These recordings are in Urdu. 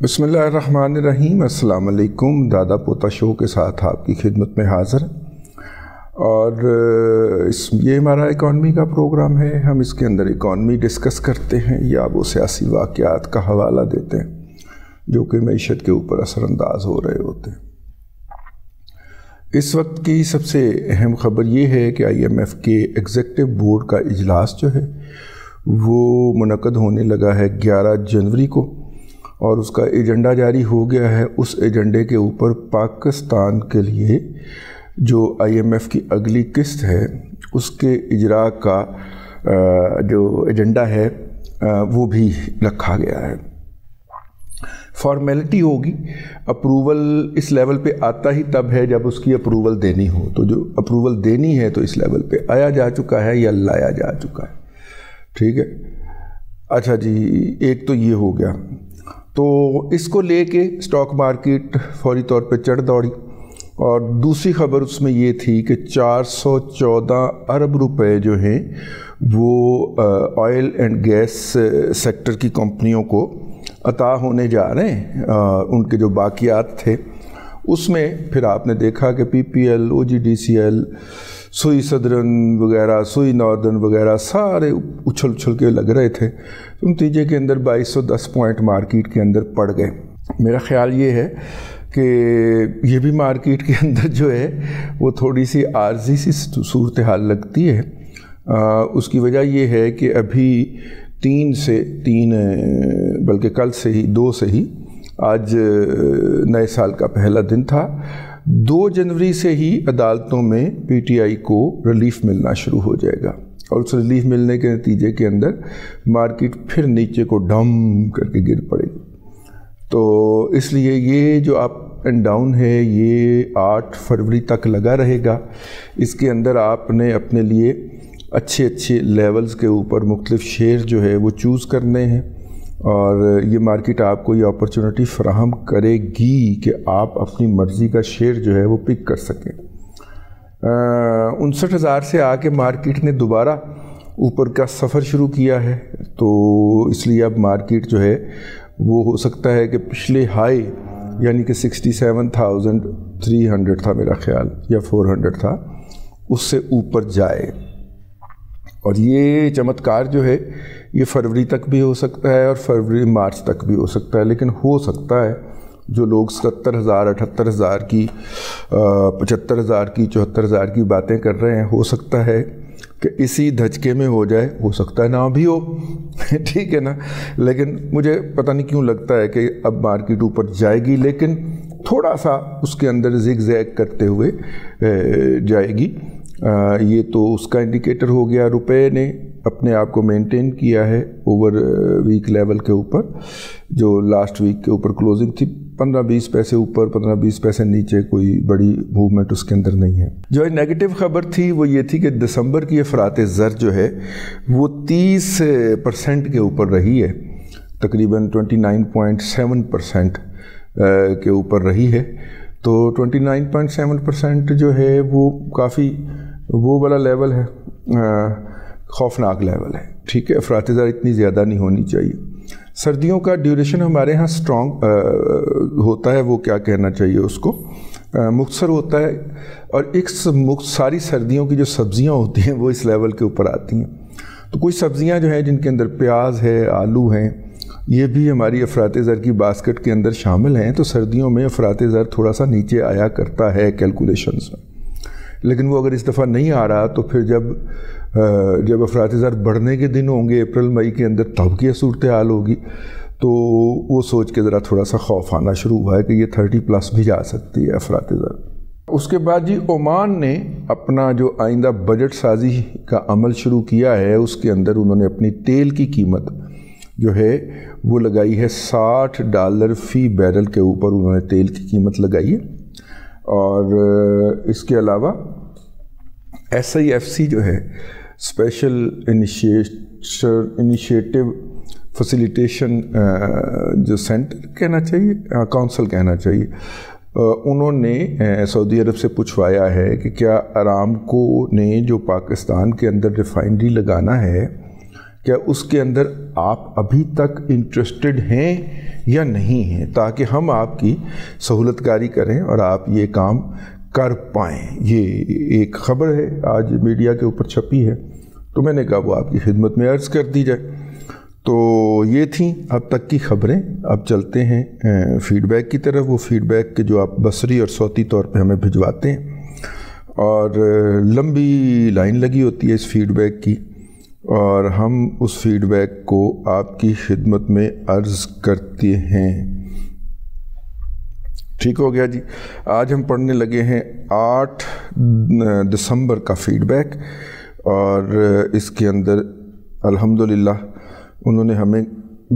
بسم اللہ الرحمن الرحیم۔ السلام علیکم۔ دادا پوتا شو کے ساتھ آپ کی خدمت میں حاضر اور یہ ہمارا اکانومی کا پروگرام ہے۔ ہم اس کے اندر اکانومی ڈسکس کرتے ہیں یا وہ سیاسی واقعات کا حوالہ دیتے ہیں جو کہ معیشت کے اوپر اثر انداز ہو رہے ہوتے ہیں۔ اس وقت کی سب سے اہم خبر یہ ہے کہ IMF کے ایگزیکٹو بورڈ کا اجلاس جو ہے وہ منعقد ہونے لگا ہے 11 جنوری کو، اور اس کا ایجنڈا جاری ہو گیا ہے۔ اس ایجنڈے کے اوپر پاکستان کے لیے جو IMF کی اگلی قسط ہے اس کے اجراء کا جو ایجنڈا ہے وہ بھی رکھا گیا ہے۔ فارمیلٹی ہوگی، اپروول اس لیول پہ آتا ہی تب ہے جب اس کی اپروول دینی ہو، تو جو اپروول دینی ہے تو اس لیول پہ آیا جا چکا ہے یا لایا جا چکا ہے، ٹھیک ہے۔ اچھا جی، ایک تو یہ ہو گیا، تو اس کو لے کے سٹاک مارکیٹ فوری طور پہ چڑھ دوڑی، اور دوسری خبر اس میں یہ تھی کہ 414 ارب روپے جو ہیں وہ آئل اینڈ گیس سیکٹر کی کمپنیوں کو عطا ہونے جا رہے ہیں۔ ان کے جو باقیات تھے اس میں پھر آپ نے دیکھا کہ PPL، OGDCL، سوئی صدرن وغیرہ، سوئی ناردرن وغیرہ سارے اچھل کے لگ رہے تھے، نتیجے کے اندر 2210 پوائنٹ مارکیٹ کے اندر پڑ گئے۔ میرا خیال یہ ہے کہ یہ بھی مارکیٹ کے اندر جو ہے وہ تھوڑی سی عارضی سی صورتحال لگتی ہے۔ اس کی وجہ یہ ہے کہ ابھی 3 بلکہ کل سے ہی 2 سے ہی آج نئے سال کا پہلا دن تھا، 2 جنوری سے ہی عدالتوں میں PTI کو ریلیف ملنا شروع ہو جائے گا، اور اس ریلیف ملنے کے نتیجے کے اندر مارکیٹ پھر نیچے کو ڈم کر کے گر پڑے گی۔ تو اس لیے یہ جو اپ اینڈ ڈاؤن ہے یہ 8 فروری تک لگا رہے گا۔ اس کے اندر آپ نے اپنے لیے اچھے لیولز کے اوپر مختلف شیئر جو ہے وہ چوز کرنے ہیں، اور یہ مارکیٹ آپ کو یہ اپرچونٹی فراہم کرے گی کہ آپ اپنی مرضی کا شیئر جو ہے وہ پک کر سکیں۔ 59,000 سے آ کے مارکیٹ نے دوبارہ اوپر کا سفر شروع کیا ہے، تو اس لیے اب مارکیٹ جو ہے وہ ہو سکتا ہے کہ پچھلے ہائی یعنی کہ 67,300 تھا میرا خیال، یا 400 تھا، اس سے اوپر جائے، اور یہ چمتکار جو ہے یہ فروری تک بھی ہو سکتا ہے اور مارچ تک بھی ہو سکتا ہے، لیکن ہو سکتا ہے جو لوگ 77,000 78,000 کی 75,000 کی 74,000 کی باتیں کر رہے ہیں، ہو سکتا ہے کہ اسی دھچکے میں ہو جائے، ہو سکتا ہے نہ بھی ہو ٹھیک ہے نا، لیکن مجھے پتہ نہیں کیوں لگتا ہے کہ اب مارکیٹ اوپر جائے گی، لیکن تھوڑا سا اس کے اندر زگ زیگ کرتے ہوئے جائے گی۔ یہ تو اس کا انڈیکیٹر ہو گیا۔ روپے نے اپنے آپ کو مینٹین کیا ہے اوور ویک لیول کے اوپر، جو لاسٹ ویک کے اوپر کلوزنگ تھی 15-20 پیسے اوپر 15-20 پیسے نیچے، کوئی بڑی موومنٹ اس کے اندر نہیں ہے۔ جو نیگیٹو خبر تھی وہ یہ تھی کہ دسمبر کی افراط زر جو ہے وہ 30% کے اوپر رہی ہے، تقریباً 29.7% کے اوپر رہی ہے، تو 29.7% جو ہے وہ کافی وہ والا لیول ہے، خوفناک لیول ہے، ٹھیک ہے۔ افراط زر اتنی زیادہ نہیں ہونی چاہیے۔ سردیوں کا ڈیوریشن ہمارے ہاں سٹرونگ ہوتا ہے، وہ کیا کہنا چاہیے اس کو، مختصر ہوتا ہے، اور ایک ساری سردیوں کی جو سبزیاں ہوتی ہیں وہ اس لیول کے اوپر آتی ہیں، تو کچھ سبزیاں جو ہیں جن کے اندر پیاز ہے، آلو ہیں، یہ بھی ہماری افراط زر کی باسکٹ کے اندر شامل ہیں، تو سردیوں میں افراط زر تھوڑا سا نیچے آیا کرتا ہے کیلکولیشنز میں، لیکن وہ اگر اس دفعہ نہیں آ رہا تو پھر جب افراط زر بڑھنے کے دن ہوں گے اپریل مئی کے اندر، تب کی صورتحال ہوگی، تو وہ سوچ کے ذرا تھوڑا سا خوف آنا شروع ہوا ہے کہ یہ 30+ بھی جا سکتی ہے افراط زر۔ اس کے بعد جی عمان نے اپنا جو آئندہ بجٹ سازی کا عمل شروع کیا ہے، اس کے اندر انہوں نے اپنی تیل کی قیمت جو ہے وہ لگائی ہے $60 فی بیرل کے اوپر، انہوں نے تیل کی قیمت لگائی ہے، اور اس کے علاوہ SIFC جو ہے اسپیشل انیشیٹو فیسیلیٹیشن جو سینٹر کہنا چاہیے، کونسل کہنا چاہیے، انہوں نے سعودی عرب سے پوچھوایا ہے کہ کیا ارامکو نے جو پاکستان کے اندر ریفائنری لگانا ہے کیا اس کے اندر آپ ابھی تک انٹرسٹڈ ہیں یا نہیں ہیں، تاکہ ہم آپ کی سہولت کاری کریں اور آپ یہ کام کر پائیں۔ یہ ایک خبر ہے آج میڈیا کے اوپر چھپی ہے، تو میں نے کہا وہ آپ کی خدمت میں عرض کر دی جائے۔ تو یہ تھیں اب تک کی خبریں۔ اب چلتے ہیں فیڈ بیک کی طرف۔ وہ فیڈ بیک کے جو آپ بصری اور صوتی طور پہ ہمیں بھجواتے ہیں، اور لمبی لائن لگی ہوتی ہے اس فیڈ بیک کی، اور ہم اس فیڈ بیک کو آپ کی خدمت میں عرض کرتے ہیں۔ ٹھیک ہو گیا جی۔ آج ہم پڑھنے لگے ہیں 8 دسمبر کا فیڈ بیک، اور اس کے اندر الحمدللہ انہوں نے ہمیں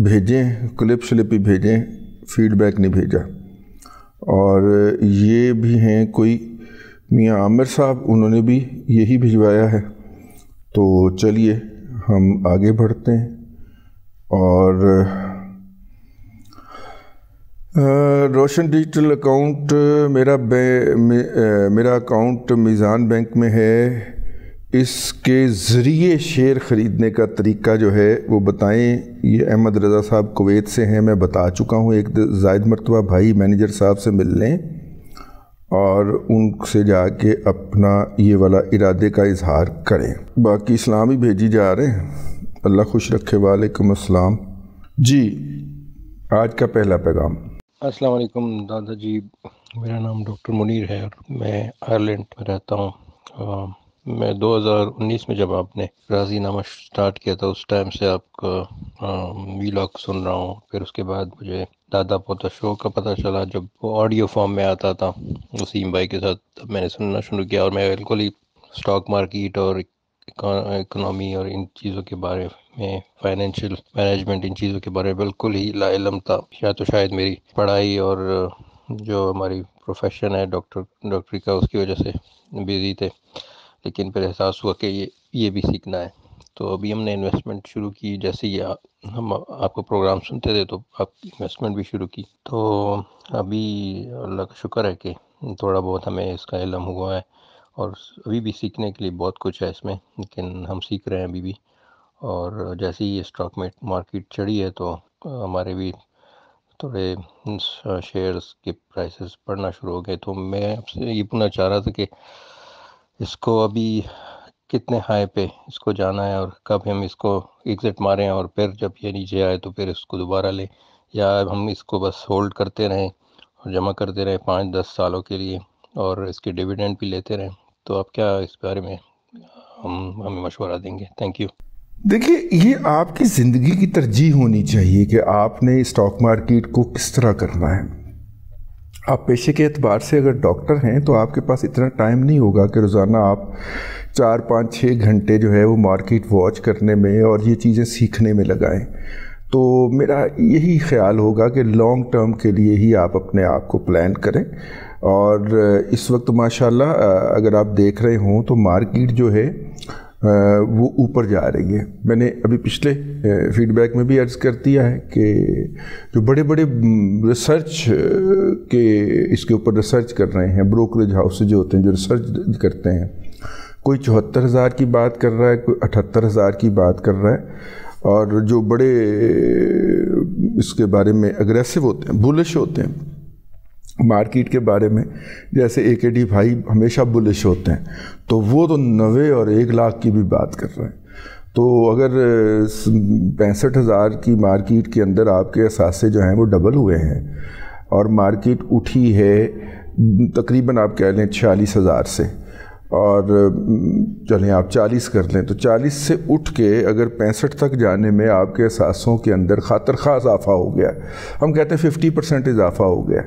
بھیجے کلپ شلپ ہی بھیجے، فیڈ بیک نہیں بھیجا۔ اور یہ بھی ہیں کوئی میاں عامر صاحب، انہوں نے بھی یہی بھجوایا ہے۔ تو چلیے ہم آگے بڑھتے ہیں۔ اور روشن ڈیجیٹل اکاؤنٹ میرا اکاؤنٹ میزان بینک میں ہے، اس کے ذریعے شیئر خریدنے کا طریقہ جو ہے وہ بتائیں۔ یہ احمد رضا صاحب کویت سے ہیں، میں بتا چکا ہوں، ایک زائد مرتبہ بھائی مینیجر صاحب سے مل لیں اور ان سے جا کے اپنا یہ والا ارادے کا اظہار کریں۔ باقی اسلام ہی بھیجی جا رہے ہیں، اللہ خوش رکھے۔ وعلیکم السلام جی۔ آج کا پہلا پیغام۔ السلام علیکم دادا جی، میرا نام ڈاکٹر منیر ہے اور میں آئرلینڈ میں رہتا ہوں۔ میں 2019 میں جب آپ نے راضی نامہ سٹارٹ کیا تھا اس ٹائم سے آپ کا ویلاگ سن رہا ہوں۔ پھر اس کے بعد مجھے دادا پوتا شو کا پتہ چلا جب وہ آڈیو فارم میں آتا تھا وسیم بھائی کے ساتھ، تب میں نے سننا شروع کیا، اور میں بالکل ہی اسٹاک مارکیٹ اور اکنامی اور ان چیزوں کے بارے میں، فائنینشیل مینجمنٹ، ان چیزوں کے بارے میں بالکل ہی لا علم تھا۔ یا تو شاید میری پڑھائی اور جو ہماری پروفیشن ہے ڈاکٹری کا، اس کی وجہ سے بزی تھے، لیکن پھر احساس ہوا کہ یہ بھی سیکھنا ہے۔ تو ابھی ہم نے انویسٹمنٹ شروع کی، جیسے ہی ہم آپ کو پروگرام سنتے تھے تو آپ انویسٹمنٹ بھی شروع کی۔ تو ابھی اللہ کا شکر ہے کہ تھوڑا بہت ہمیں اس کا علم ہوا ہے، اور ابھی بھی سیکھنے کے لیے بہت کچھ ہے اس میں، لیکن ہم سیکھ رہے ہیں ابھی بھی۔ اور جیسے ہی اسٹاک مارکیٹ چڑھی ہے تو ہمارے بھی تھوڑے شیئرز کے پرائسز بڑھنا شروع ہو گئے۔ تو میں آپ سے یہ پوچھنا چاہ رہا تھا کہ اس کو ابھی کتنے ہائی پہ اس کو جانا ہے، اور کب ہم اس کو ایگزٹ ماریں، اور پھر جب یہ نیچے آئے تو پھر اس کو دوبارہ لیں، یا ہم اس کو بس ہولڈ کرتے رہیں اور جمع کرتے رہیں 5-10 سالوں کے لیے اور اس کے ڈیویڈنڈ بھی لیتے رہیں۔ تو آپ کیا اس بارے میں ہمیں مشورہ دیں گے؟ Thank you. دیکھیے، یہ آپ کی زندگی کی ترجیح ہونی چاہیے کہ آپ نے اسٹاک مارکیٹ کو کس طرح کرنا ہے۔ آپ پیشے کے اعتبار سے اگر ڈاکٹر ہیں تو آپ کے پاس اتنا ٹائم نہیں ہوگا کہ روزانہ آپ 4-5-6 گھنٹے جو ہے وہ مارکیٹ واچ کرنے میں اور یہ چیزیں سیکھنے میں لگائیں۔ تو میرا یہی خیال ہوگا کہ لانگ ٹرم کے لیے ہی آپ اپنے آپ کو پلان کریں۔ اور اس وقت ماشاءاللہ اگر آپ دیکھ رہے ہوں تو مارکیٹ جو ہے وہ اوپر جا رہی ہے۔ میں نے ابھی پچھلے فیڈ بیک میں بھی عرض کر دیا ہے کہ جو بڑے بڑے ریسرچ کے اس کے اوپر ریسرچ کر رہے ہیں، بروکریج ہاؤس جو ہوتے ہیں جو ریسرچ کرتے ہیں، کوئی 74,000 کی بات کر رہا ہے، کوئی 78,000 کی بات کر رہا ہے، اور جو بڑے اس کے بارے میں اگریسو ہوتے ہیں، بولش ہوتے ہیں مارکیٹ کے بارے میں، جیسے AKD بھائی ہمیشہ بلش ہوتے ہیں، تو وہ تو 90 اور 1 لاکھ کی بھی بات کر رہے ہیں۔ تو اگر 65,000 کی مارکیٹ کے اندر آپ کے اثاثے جو ہیں وہ ڈبل ہوئے ہیں، اور مارکیٹ اٹھی ہے تقریباً آپ کہہ لیں 46,000 سے، اور چلیں آپ 40 کر لیں، تو 40 سے اٹھ کے اگر 65 تک جانے میں آپ کے اثاثوں کے اندر خاطر خواہ اضافہ ہو گیا، ہم کہتے ہیں 50% اضافہ ہو گیا،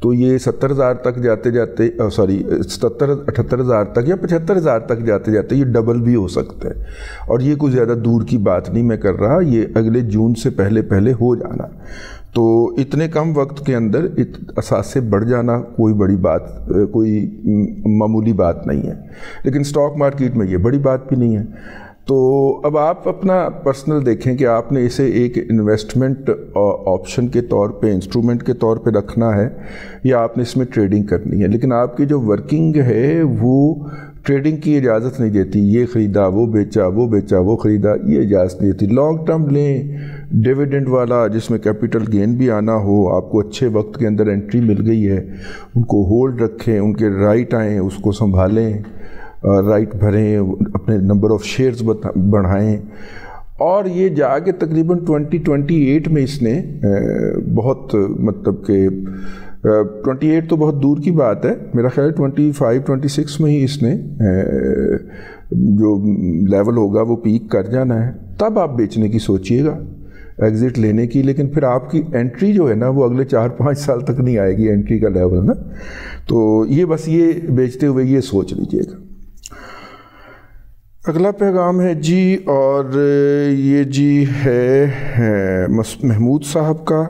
تو یہ 70,000 تک جاتے جاتے 78,000 تک یا 75,000 تک جاتے جاتے یہ ڈبل بھی ہو سکتا ہے۔ اور یہ کوئی زیادہ دور کی بات نہیں میں کر رہا، یہ اگلے جون سے پہلے ہو جانا۔ تو اتنے کم وقت کے اندر اثاثے بڑھ جانا کوئی بڑی بات، کوئی معمولی بات نہیں ہے، لیکن سٹاک مارکیٹ میں یہ بڑی بات بھی نہیں ہے۔ تو اب آپ اپنا پرسنل دیکھیں کہ آپ نے اسے ایک انویسٹمنٹ آپشن کے طور پہ، انسٹرومنٹ کے طور پہ رکھنا ہے، یا آپ نے اس میں ٹریڈنگ کرنی ہے۔ لیکن آپ کی جو ورکنگ ہے وہ ٹریڈنگ کی اجازت نہیں دیتی، یہ خریدا وہ بیچا، وہ بیچا وہ خریدا، یہ اجازت نہیں دیتی۔ لانگ ٹرم لیں، ڈیویڈنڈ والا جس میں کیپٹل گین بھی آنا ہو، آپ کو اچھے وقت کے اندر انٹری مل گئی ہے، ان کو ہولڈ رکھیں، ان کے رائٹ آئیں اس کو سنبھالیں، رائٹ بھریں، اپنے نمبر آف شیئرز بڑھائیں۔ اور یہ جا کے تقریباً 2028 میں اس نے بہت مطلب کہ 28 تو بہت دور کی بات ہے، میرا خیال ہے 25-26 میں ہی اس نے جو لیول ہوگا وہ پیک کر جانا ہے، تب آپ بیچنے کی سوچئے گا، ایگزٹ لینے کی۔ لیکن پھر آپ کی انٹری جو ہے نا وہ اگلے 4-5 سال تک نہیں آئے گی، انٹری کا لیول نا۔ تو یہ بس یہ بیچتے ہوئے یہ سوچ لیجئے گا۔ اگلا پیغام ہے جی، اور یہ جی ہے محمود صاحب کا،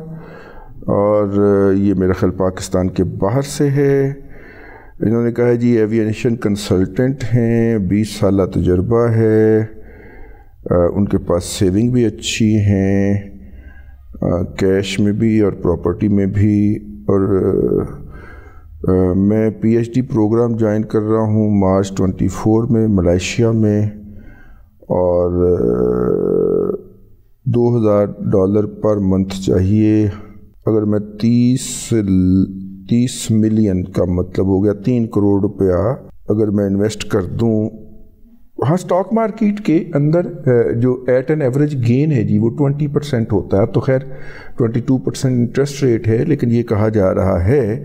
اور یہ میرا خیال پاکستان کے باہر سے ہے۔ انہوں نے کہا ہے جی ایویشن کنسلٹنٹ ہیں، 20 سالہ تجربہ ہے، ان کے پاس سیونگ بھی اچھی ہیں، کیش میں بھی اور پراپرٹی میں بھی، اور میں P H D program join کر رہا ہوں مارچ 24 میں ملائیشیا میں، اور $2000 پر منتھ چاہیے۔ اگر میں 30 ملین کا مطلب ہو گیا 3 کروڑ روپیہ اگر میں انویسٹ کر دوں، ہاں اسٹاک مارکیٹ کے اندر جو ایٹ این ایوریج گین ہے جی وہ 20% ہوتا ہے۔ اب تو خیر 22% انٹرسٹ ریٹ ہے، لیکن یہ کہا جا رہا ہے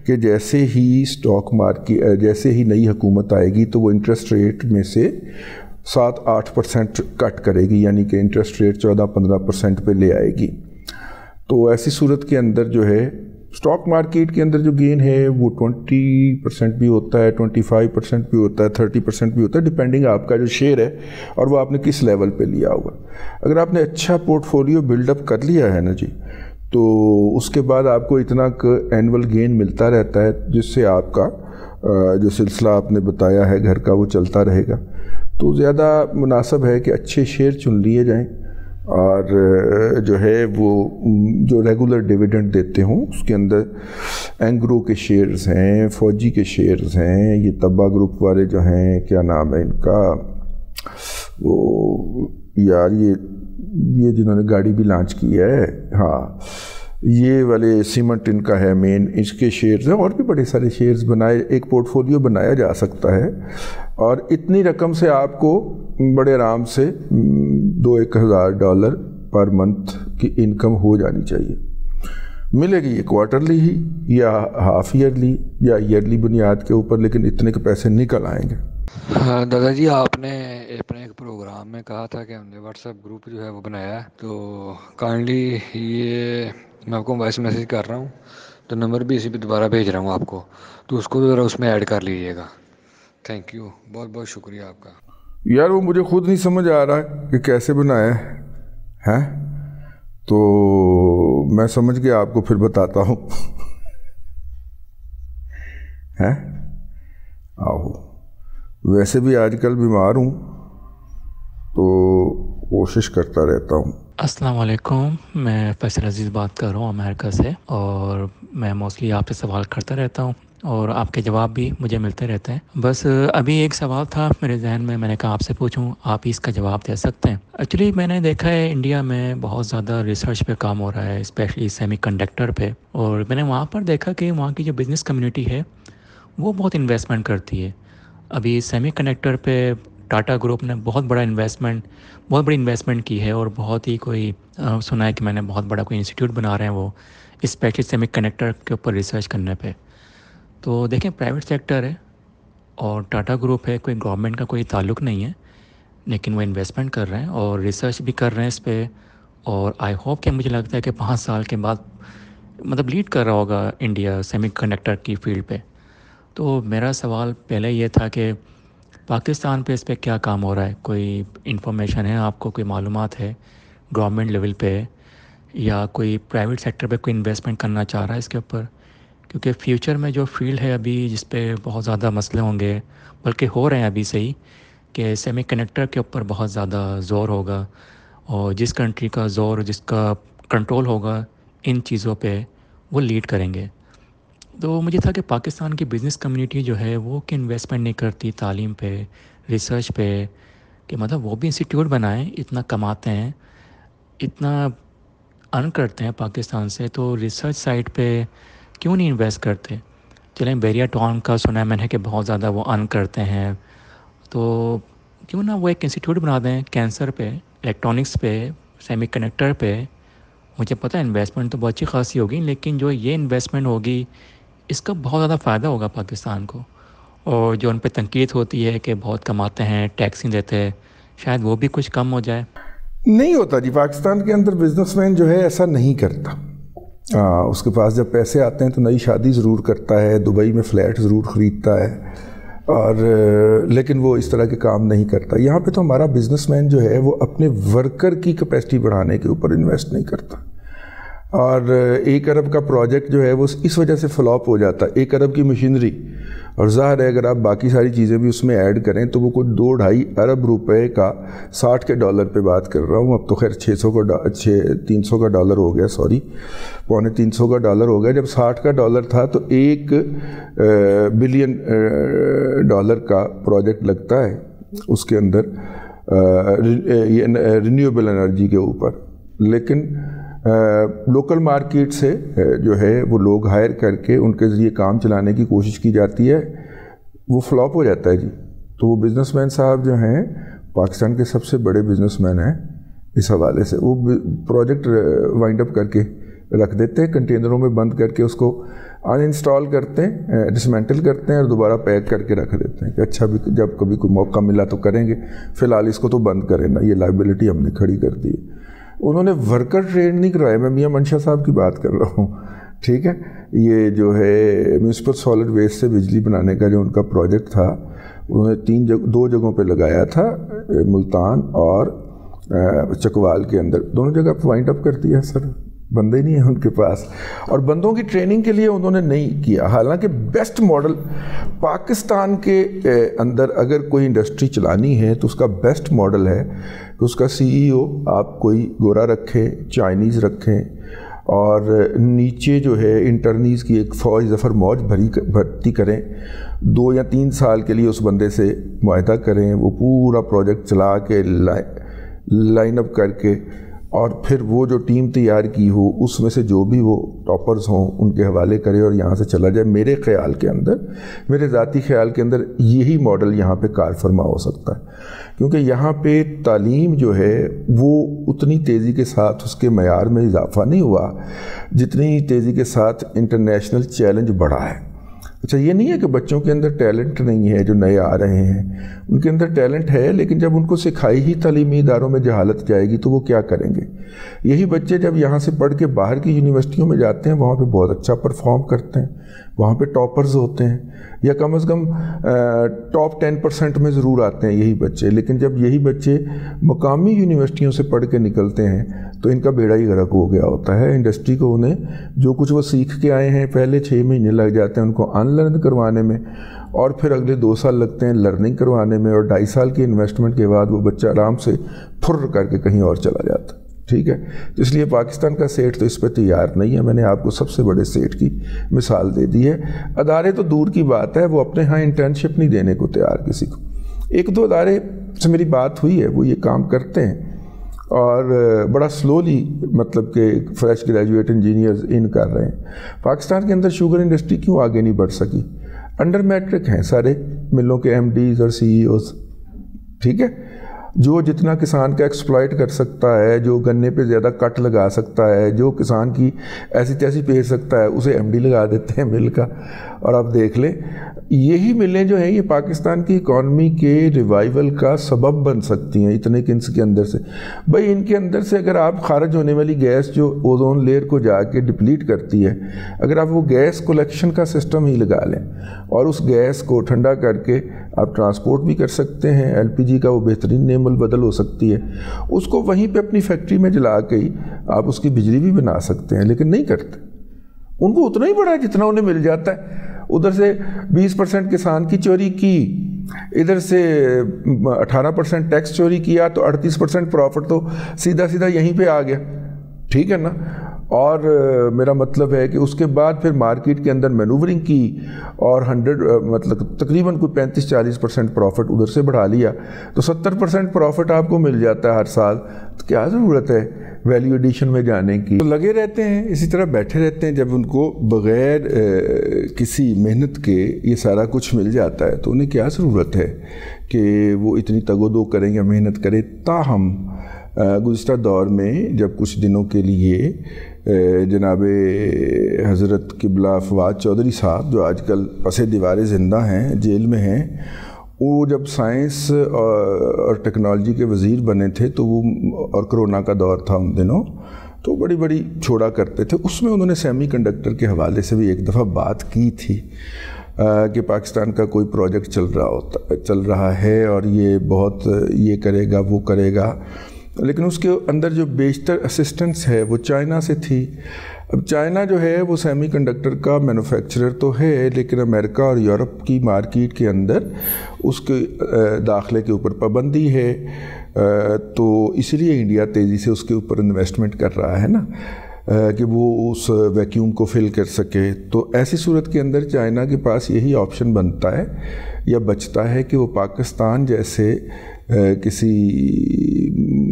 کہ جیسے ہی اسٹاک مارکیٹ جیسے ہی نئی حکومت آئے گی تو وہ انٹرسٹ ریٹ میں سے 7-8% کٹ کرے گی، یعنی کہ انٹرسٹ ریٹ 14-15% پہ لے آئے گی۔ تو ایسی صورت کے اندر جو ہے اسٹاک مارکیٹ کے اندر جو گین ہے وہ 20% بھی ہوتا ہے، 25% بھی ہوتا ہے، 30% بھی ہوتا ہے، ڈیپینڈنگ آپ کا جو شیئر ہے اور وہ آپ نے کس لیول پہ لیا ہوگا۔ اگر آپ نے اچھا پورٹ فولیو بلڈ اپ کر لیا ہے نا جی، تو اس کے بعد آپ کو اتنا اینول گین ملتا رہتا ہے جس سے آپ کا جو سلسلہ آپ نے بتایا ہے گھر کا وہ چلتا رہے گا۔ تو زیادہ مناسب ہے کہ اچھے شیئر چن لیے جائیں، اور جو ہے وہ جو ریگولر ڈیویڈنڈ دیتے ہوں، اس کے اندر اینگرو کے شیئرز ہیں، فوجی کے شیئرز ہیں، یہ طبع گروپ والے جو ہیں کیا نام ہے ان کا، وہ یار یہ جنہوں نے گاڑی بھی لانچ کی ہے، ہاں یہ والے سیمنٹ ان کا ہے مین، اس کے شیئرز ہیں، اور بھی بڑے سارے شیئرز بنائے، ایک پورٹ فولیو بنایا جا سکتا ہے، اور اتنی رقم سے آپ کو بڑے آرام سے $2,000 پر منتھ کی انکم ہو جانی چاہیے۔ ملے گی یہ کوارٹرلی ہی یا ہاف ایئرلی یا ایئرلی بنیاد کے اوپر، لیکن اتنے کے پیسے نکل آئیں گے۔ ہاں دادا جی، آپ نے اپنے ایک پروگرام میں کہا تھا کہ ہم نے واٹس ایپ گروپ جو ہے وہ بنایا ہے، تو کائنڈلی یہ میں آپ کو وائس میسیج کر رہا ہوں، تو نمبر بھی اسی پہ دوبارہ بھیج رہا ہوں آپ کو، تو اس کو ذرا اس میں ایڈ کر لیجیے گا۔ تھینک یو، بہت بہت شکریہ آپ کا۔ یار وہ مجھے خود نہیں سمجھ آ رہا ہے کہ کیسے بنایا ہے، تو میں سمجھ کے آپ کو پھر بتاتا ہوں۔ آہو ویسے بھی آج کل بیمار ہوں تو کوشش کرتا رہتا ہوں۔ السلام علیکم، میں فیصل عزیز بات کر رہا ہوں امریکہ سے، اور میں موسٹلی آپ سے سوال کرتا رہتا ہوں اور آپ کے جواب بھی مجھے ملتے رہتے ہیں۔ بس ابھی ایک سوال تھا میرے ذہن میں نے کہا آپ سے پوچھوں، آپ ہی اس کا جواب دے سکتے ہیں۔ ایکچولی میں نے دیکھا ہے انڈیا میں بہت زیادہ ریسرچ پہ کام ہو رہا ہے، اسپیشلی سیمی کنڈکٹر پہ، اور میں نے وہاں پر دیکھا کہ وہاں کی جو بزنس کمیونٹی ہے وہ بہت انویسٹمنٹ کرتی ہے۔ ابھی سیمی کنڈکٹر پہ ٹاٹا گروپ نے بہت بڑی انویسٹمنٹ کی ہے، اور بہت ہی کوئی سنا ہے کہ میں نے بہت بڑا کوئی انسٹیٹیوٹ بنا رہے ہیں وہ اسپیشلی سیمی کنڈکٹر کے اوپر ریسرچ کرنے پہ۔ تو دیکھیں پرائیویٹ سیکٹر ہے اور ٹاٹا گروپ ہے، کوئی گورنمنٹ کا کوئی تعلق نہیں ہے، لیکن وہ انویسٹمنٹ کر رہے ہیں اور ریسرچ بھی کر رہے ہیں اس پہ، اور آئی ہوپ کہ مجھے لگتا ہے کہ 5 سال کے بعد مطلب لیڈ کر رہا ہوگا انڈیا سیمی کنڈکٹر کی فیلڈ پہ۔ تو میرا سوال پہلے یہ تھا کہ پاکستان پہ اس پہ کیا کام ہو رہا ہے، کوئی انفارمیشن ہے آپ کو، کوئی معلومات ہے گورنمنٹ لیول پہ، یا کوئی پرائیویٹ سیکٹر پہ کوئی انویسٹمنٹ کرنا چاہ رہا ہے اس کے اوپر؟ کیونکہ فیوچر میں جو فیلڈ ہے ابھی جس پہ بہت زیادہ مسئلے ہوں گے، بلکہ ہو رہے ہیں ابھی سے ہی، کہ سیمی کنڈکٹر کے اوپر بہت زیادہ زور ہوگا، اور جس کنٹری کا زور، جس کا کنٹرول ہوگا ان چیزوں پہ، وہ لیڈ کریں گے۔ تو مجھے تھا کہ پاکستان کی بزنس کمیونٹی جو ہے وہ کہ انویسٹمنٹ نہیں کرتی تعلیم پہ، ریسرچ پہ، کہ مطلب وہ بھی انسٹیٹیوٹ بنائیں، اتنا کماتے ہیں، اتنا ارن کرتے ہیں پاکستان سے، تو ریسرچ سائٹ پہ کیوں نہیں انویسٹ کرتے؟ چلیں بیریا ٹاؤن کا سنا ہے میں نے کہ بہت زیادہ وہ ارن کرتے ہیں، تو کیوں نہ وہ ایک انسٹیٹیوٹ بنا دیں کینسر پہ، الیکٹرانکس پہ، سیمی کنڈکٹر پہ۔ مجھے پتہ ہے انویسٹمنٹ تو بہت اچھی خاصی ہوگی، لیکن جو یہ انویسٹمنٹ ہوگی اس کا بہت زیادہ فائدہ ہوگا پاکستان کو، اور جو ان پہ تنقید ہوتی ہے کہ بہت کماتے ہیں، ٹیکس نہیں دیتے، شاید وہ بھی کچھ کم ہو جائے۔ نہیں ہوتا جی، پاکستان کے اندر بزنس مین جو ہے ایسا نہیں کرتا۔ اس کے پاس جب پیسے آتے ہیں تو نئی شادی ضرور کرتا ہے، دبئی میں فلیٹ ضرور خریدتا ہے، اور لیکن وہ اس طرح کے کام نہیں کرتا۔ یہاں پہ تو ہمارا بزنس مین جو ہے وہ اپنے ورکر کی کیپیسٹی بڑھانے کے اوپر انویسٹ نہیں کرتا، اور 1 ارب کا پروجیکٹ جو ہے وہ اس وجہ سے فلاپ ہو جاتا ہے۔ 1 ارب کی مشینری، اور ظاہر ہے اگر آپ باقی ساری چیزیں بھی اس میں ایڈ کریں تو وہ کوئی 2-2.5 ارب روپے کا، 60 کے ڈالر پہ بات کر رہا ہوں، اب تو خیر 300 کا ڈالر ہو گیا، سوری، 350 کا ڈالر ہو گیا۔ جب 60 کا ڈالر تھا تو $1 بلین کا پروجیکٹ لگتا ہے اس کے اندر رینیویبل انرجی کے اوپر، لیکن لوکل مارکیٹ سے جو ہے وہ لوگ ہائر کر کے ان کے ذریعے کام چلانے کی کوشش کی جاتی ہے، وہ فلاپ ہو جاتا ہے جی۔ تو وہ بزنس مین صاحب جو ہیں پاکستان کے سب سے بڑے بزنس مین ہیں، اس حوالے سے وہ پروجیکٹ وائنڈ اپ کر کے رکھ دیتے ہیں، کنٹینروں میں بند کر کے اس کو ان انسٹال کرتے ہیں، ڈسمینٹل کرتے ہیں اور دوبارہ پیک کر کے رکھ دیتے ہیں کہ اچھا بھی جب کبھی کوئی موقع ملا تو کریں گے، فی الحال اس کو تو بند کریں نا، یہ لائبلٹی ہم نے کھڑی کر دی ہے۔ انہوں نے ورکر ٹرین نہیں کروائے، میں میاں منشا صاحب کی بات کر رہا ہوں، ٹھیک ہے۔ یہ جو ہے میونسپل سالڈ ویسٹ سے بجلی بنانے کا جو ان کا پروجیکٹ تھا، انہوں نے 2 جگہوں پہ لگایا تھا، ملتان اور چکوال کے اندر، دونوں جگہ پہ وائنڈ اپ کر دیا سر، بندے نہیں ہیں ان کے پاس، اور بندوں کی ٹریننگ کے لیے انہوں نے نہیں کیا۔ حالانکہ بیسٹ ماڈل پاکستان کے اندر اگر کوئی انڈسٹری چلانی ہے تو اس کا بیسٹ ماڈل ہے کہ اس کا CEO آپ کوئی گورا رکھیں، چائنیز رکھیں، اور نیچے جو ہے انٹرنیز کی ایک فوج ظفر موج بھرتی کریں، 2 یا 3 سال کے لیے اس بندے سے معاہدہ کریں، وہ پورا پروجیکٹ چلا کے لائن اپ کر کے، اور پھر وہ جو ٹیم تیار کی ہو اس میں سے جو بھی وہ ٹاپرز ہوں ان کے حوالے کرے اور یہاں سے چلا جائے۔ میرے خیال کے اندر، میرے ذاتی خیال کے اندر یہی ماڈل یہاں پہ کار فرما ہو سکتا ہے، کیونکہ یہاں پہ تعلیم جو ہے وہ اتنی تیزی کے ساتھ اس کے معیار میں اضافہ نہیں ہوا جتنی تیزی کے ساتھ انٹرنیشنل چیلنج بڑھا ہے۔ اچھا یہ نہیں ہے کہ بچوں کے اندر ٹیلنٹ نہیں ہے، جو نئے آ رہے ہیں ان کے اندر ٹیلنٹ ہے، لیکن جب ان کو سکھائی ہی تعلیمی اداروں میں جہالت جائے گی تو وہ کیا کریں گے؟ یہی بچے جب یہاں سے پڑھ کے باہر کی یونیورسٹیوں میں جاتے ہیں، وہاں پہ بہت اچھا پرفارم کرتے ہیں، وہاں پہ ٹاپرز ہوتے ہیں، یا کم از کم ٹاپ 10% میں ضرور آتے ہیں یہی بچے، لیکن جب یہی بچے مقامی یونیورسٹیوں سے پڑھ کے نکلتے ہیں تو ان کا بیڑا ہی غرق ہو گیا ہوتا ہے۔ انڈسٹری کو انہیں جو کچھ وہ سیکھ کے آئے ہیں پہلے 6 مہینے لگ جاتے ہیں ان کو ان لرن کروانے میں، اور پھر اگلے 2 سال لگتے ہیں لرننگ کروانے میں، اور 2.5 سال کی انویسٹمنٹ کے بعد وہ بچہ آرام سے پھر کر کے کہیں اور چلا جاتا ہے، ٹھیک ہے۔ اس لیے پاکستان کا سیٹ تو اس پہ تیار نہیں ہے۔ میں نے آپ کو سب سے بڑے سیٹ کی مثال دے دی ہے۔ ادارے تو دور کی بات ہے، وہ اپنے ہاں انٹرنشپ نہیں دینے کو تیار کسی کو۔ 1-2 ادارے سے میری بات ہوئی ہے، وہ یہ کام کرتے ہیں، اور بڑا سلولی مطلب کہ فریش گریجویٹ انجینئرز ان کر رہے ہیں۔ پاکستان کے اندر شوگر انڈسٹری کیوں آگے نہیں بڑھ سکی؟ انڈر میٹرک ہیں سارے ملوں کے MDs اور CEOs، ٹھیک ہے۔ جو جتنا کسان کا ایکسپلائٹ کر سکتا ہے، جو گنے پہ زیادہ کٹ لگا سکتا ہے، جو کسان کی ایسی تیسی بھیج سکتا ہے، اسے MD لگا دیتے ہیں مل کا، اور آپ دیکھ لیں یہی ملیں جو ہیں یہ پاکستان کی اکانومی کے ریوائیول کا سبب بن سکتی ہیں اتنے کنس کے اندر سے۔ بھائی ان کے اندر سے اگر آپ خارج ہونے والی گیس جو اوزون لیئر کو جا کے ڈپلیٹ کرتی ہے، اگر آپ وہ گیس کولیکشن کا سسٹم ہی لگا لیں اور اس گیس کو ٹھنڈا کر کے آپ ٹرانسپورٹ بھی کر سکتے ہیں، LPG کا وہ بہترین نعم البدل ہو سکتی ہے، اس کو وہیں پہ اپنی فیکٹری میں جلا کے ہی آپ اس کی بجلی بھی بنا سکتے ہیں، لیکن نہیں کرتے۔ ان کو اتنا ہی بڑا ہے جتنا انہیں مل جاتا ہے۔ ادھر سے 20% کسان کی چوری کی، ادھر سے 18% ٹیکس چوری کیا، تو 38% پروفٹ تو سیدھا سیدھا یہیں پہ آ گیا، ٹھیک ہے نا۔ اور میرا مطلب ہے کہ اس کے بعد پھر مارکیٹ کے اندر مینوورنگ کی اور 100 تقریباً کوئی 35-40% پروفٹ ادھر سے بڑھا لیا تو 70% پروفٹ آپ کو مل جاتا ہے ہر سال. تو کیا ضرورت ہے ویلیو ایڈیشن میں جانے کی؟ تو لگے رہتے ہیں اسی طرح بیٹھے رہتے ہیں. جب ان کو بغیر کسی محنت کے یہ سارا کچھ مل جاتا ہے تو انہیں کیا ضرورت ہے کہ وہ اتنی تگ و دو کریں یا محنت کریں. تاہم گزشتہ دور میں جب کچھ دنوں کے لیے جناب حضرت قبلہ فواد چودھری صاحب جو آج کل پس دیوار زندہ ہیں، جیل میں ہیں، وہ جب سائنس اور ٹیکنالوجی کے وزیر بنے تھے تو وہ اور کرونا کا دور تھا ان دنوں، تو بڑی بڑی چھوڑا کرتے تھے. اس میں انہوں نے سیمی کنڈکٹر کے حوالے سے بھی ایک دفعہ بات کی تھی کہ پاکستان کا کوئی پروجیکٹ چل رہا ہے اور یہ بہت یہ کرے گا وہ کرے گا، لیکن اس کے اندر جو بیشتر اسسٹنس ہے وہ چائنا سے تھی. اب چائنا جو ہے وہ سیمی کنڈکٹر کا مینوفیکچرر تو ہے، لیکن امریکہ اور یورپ کی مارکیٹ کے اندر اس کے داخلے کے اوپر پابندی ہے. تو اس لیے انڈیا تیزی سے اس کے اوپر انویسٹمنٹ کر رہا ہے نا کہ وہ اس ویکیوم کو فل کر سکے. تو ایسی صورت کے اندر چائنا کے پاس یہی آپشن بنتا ہے یا بچتا ہے کہ وہ پاکستان جیسے کسی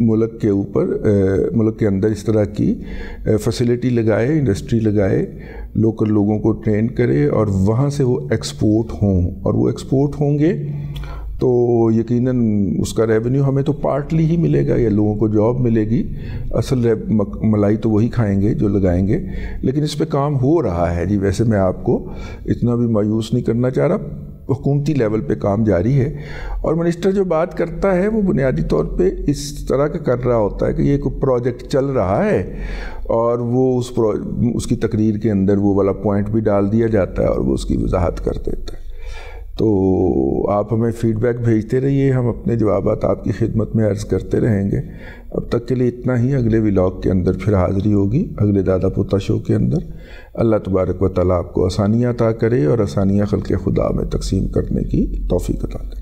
ملک کے اوپر ملک کے اندر اس طرح کی فیسلٹی لگائے، انڈسٹری لگائے، لوکل لوگوں کو ٹرین کرے اور وہاں سے وہ ایکسپورٹ ہوں. اور وہ ایکسپورٹ ہوں گے تو یقیناً اس کا ریونیو ہمیں تو پارٹلی ہی ملے گا یا لوگوں کو جاب ملے گی. اصل ملائی تو وہی کھائیں گے جو لگائیں گے. لیکن اس پہ کام ہو رہا ہے جی. ویسے میں آپ کو اتنا بھی مایوس نہیں کرنا چاہ رہا، حکومتی لیول پہ کام جاری ہے. اور منسٹر جو بات کرتا ہے وہ بنیادی طور پہ اس طرح کا کر رہا ہوتا ہے کہ یہ کوئی پروجیکٹ چل رہا ہے اور وہ اس کی تقریر کے اندر وہ والا پوائنٹ بھی ڈال دیا جاتا ہے اور وہ اس کی وضاحت کر دیتا ہے. تو آپ ہمیں فیڈ بیک بھیجتے رہیے، ہم اپنے جوابات آپ کی خدمت میں عرض کرتے رہیں گے. اب تک کے لیے اتنا ہی. اگلے ولاگ کے اندر پھر حاضری ہوگی اگلے دادا پوتا شو کے اندر. اللہ تبارک و تعالیٰ آپ کو آسانیاں عطا کرے اور آسانیاں خلق خدا میں تقسیم کرنے کی توفیق عطا کرے.